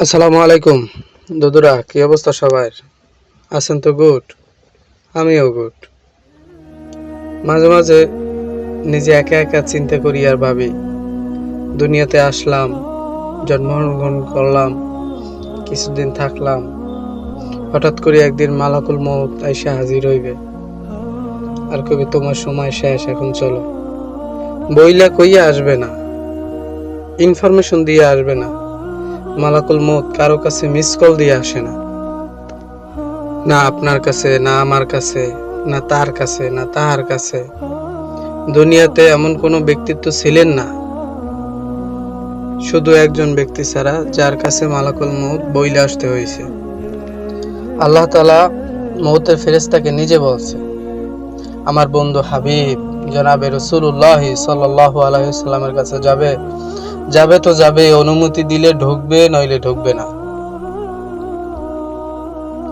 আসসালামু আলাইকুম দাদুরা, কি অবস্থা সবার? আছেন তো? গুড। আমিও গুড। মাঝে মাঝে নিজে একা একা চিন্তা করি আর ভাবি, দুনিয়াতে আসলাম, জন্মগ্রহণ করলাম, কিছুদিন থাকলাম, হঠাৎ করে একদিন মালাকুল মউত আইসা হাজির হইবে আর কবি তোমার সময় শেষ, এখন চলো। বইলা কইয়া আসবে না, ইনফরমেশন দিয়ে আসবে না। মালাকুল মউত কারো কাছে মিস কল দিয়ে আসে না, না আপনার কাছে, না আমার কাছে, না তার কাছে, না তাহার কাছে। দুনিয়াতে এমন কোনো ব্যক্তিত্ব ছিলেন না, শুধু একজন ব্যক্তি ছাড়া, যার কাছে মালাকুল মউত বইলে আসতে হয়েছে। আল্লাহ তাআলা মউতের ফেরেশতাকে নিজে বলছে, আমার বন্ধু হাবিব জনাবে রাসূলুল্লাহ সাল্লাল্লাহু আলাইহি ওয়াসাল্লামের কাছে যাবে, যাবে তো যাবে, অনুমতি দিলে ঢুকবে, নইলে ঢুকবে না।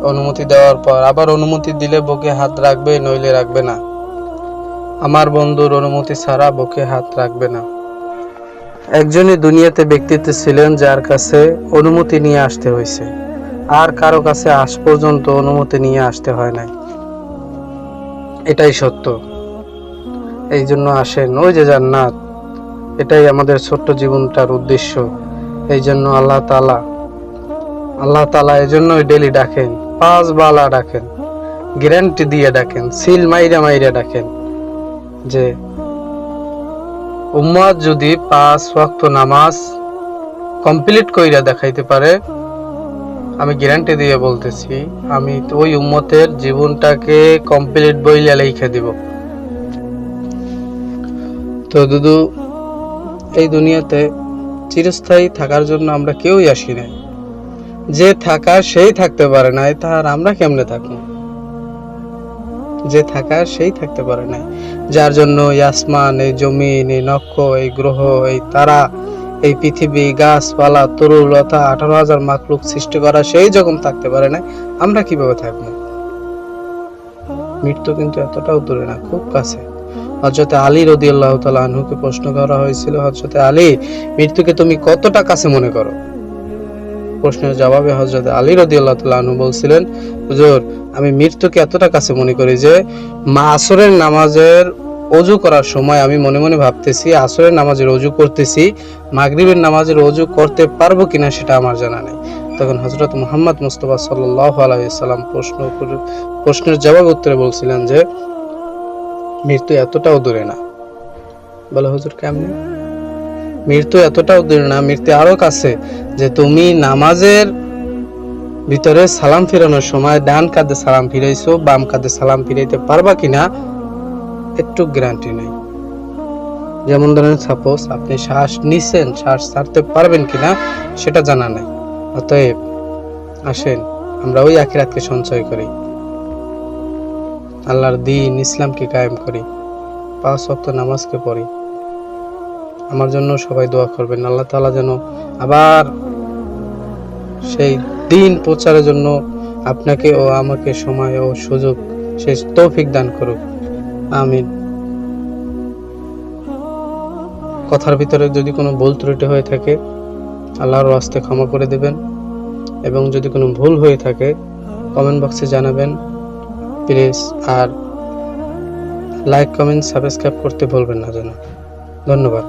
অনুমতি দেওয়ার পর আবার অনুমতি দিলে বুকে হাত রাখবে, নইলে রাখবে না। আমার বন্ধুর অনুমতি ছাড়া বুকে হাত রাখবে না। একজনই দুনিয়াতে ব্যক্তিত্ব ছিলেন, যার কাছে অনুমতি নিয়ে আসতে হয়েছে, আর কারো কাছে আজ পর্যন্ত অনুমতি নিয়ে আসতে হয় নাই। এটাই সত্য। এই জন্য আসেন, ওই যে জান্নাত, এটাই আমাদের ছোট্ট জীবনটার উদ্দেশ্য। এই জন্য আল্লাহ তাআলা এজন্যই ডেলি ডাকেন, 5 বালা ডাকেন, গ্যারান্টি দিয়ে ডাকেন, সিল মাইরা মাইরা ডাকেন যে উম্মত যদি 5 ওয়াক্ত নামাজ কমপ্লিট কইরা দেখাইতে পারে, আমি গ্যারান্টি দিয়ে বলতেছি, আমি ওই উম্মতের জীবনটাকে কমপ্লিট বইলা লিখে দিব। তো দুদু, এই দুনিয়াতে চিরস্থায়ী থাকার জন্য আমরা কেউই আসি নাই। যে থাকার সেই থাকতে পারে নাই, তার আমরা কেমনে থাকবো? যে থাকার সেই থাকতে পারে নাই, যার জন্য এই আসমান, এই জমিন, এই নক্ষত্র, এই গ্রহ, এই তারা, এই পৃথিবী, গাছপালা, তরুলতা, 18,000 মাখলুক সৃষ্টি করা, সেই যখন থাকতে পারে না, আমরা কিভাবে থাকবো? মৃত্যু কিন্তু এতটাও দূরে না, খুব কাছে। হযরত আলী রাদিয়াল্লাহু তাআলা আনহুকে প্রশ্ন করা হয়েছিল, হযরত আলী, মৃত্যুকে তুমি কতটা কাছে মনে করো? প্রশ্নের জবাবে হযরত আলী রাদিয়াল্লাহু তাআলা আনহু বলছিলেন, হুজুর, আমি মৃত্যুকে এতটা কাছে মনে করি যে আসরের নামাজের ওযু করার সময় আমি মনে মনে ভাবতেছি, আসরের নামাজের ওযু করতেছি, মাগরিবের নামাজের ওযু করতে পারবো কিনা সেটা আমার জানা নেই। তখন হযরত মুহাম্মদ মুস্তাফা সাল্লাল্লাহু আলাইহি ওয়াসাল্লাম প্রশ্নের জবাব উত্তরে বলছিলেন যে মৃত্যু এতটাও দূরে না। বলে, হুজুর কেমনে? মৃত্যু এতটাও দূরে না, মৃত্যু আরো কাছে, যে তুমি নামাজের ভিতরে সালাম ফিরানোর সময় ডান কাঁধে সালাম ফিরাইছো, বাম কাঁধে সালাম ফিরাইতে পারবা কিনা একটু গ্যারান্টি নেই। যেমন ধরেন, সাপোজ আপনি শ্বাস নিছেন, শ্বাস ছাড়তে পারবেন কিনা সেটা জানা নাই। অতএব আসেন, আমরা ওই আখিরাতকে সঞ্চয় করি, আল্লাহর দ্বীন ইসলামকে কায়েম করি, 5 ওয়াক্ত নামাজকে পড়ি। আমার জন্য সবাই দোয়া করবেন, আল্লাহ তাআলা যেন আবার সেই দ্বীন প্রচারের জন্য আপনাকে ও আমাকে সময় ও সুযোগ, সেই তৌফিক দান করুক। আমিন। কথার ভিতরে যদি কোনো ভুল ত্রুটি হয়ে থাকে, আল্লাহর ওয়াস্তে ক্ষমা করে দেবেন, এবং যদি কোনো ভুল হয়ে থাকে কমেন্ট বক্সে জানাবেন প্লিজ। আর লাইক, কমেন্ট, সাবস্ক্রাইব করতে ভুলবেন না যেন। ধন্যবাদ।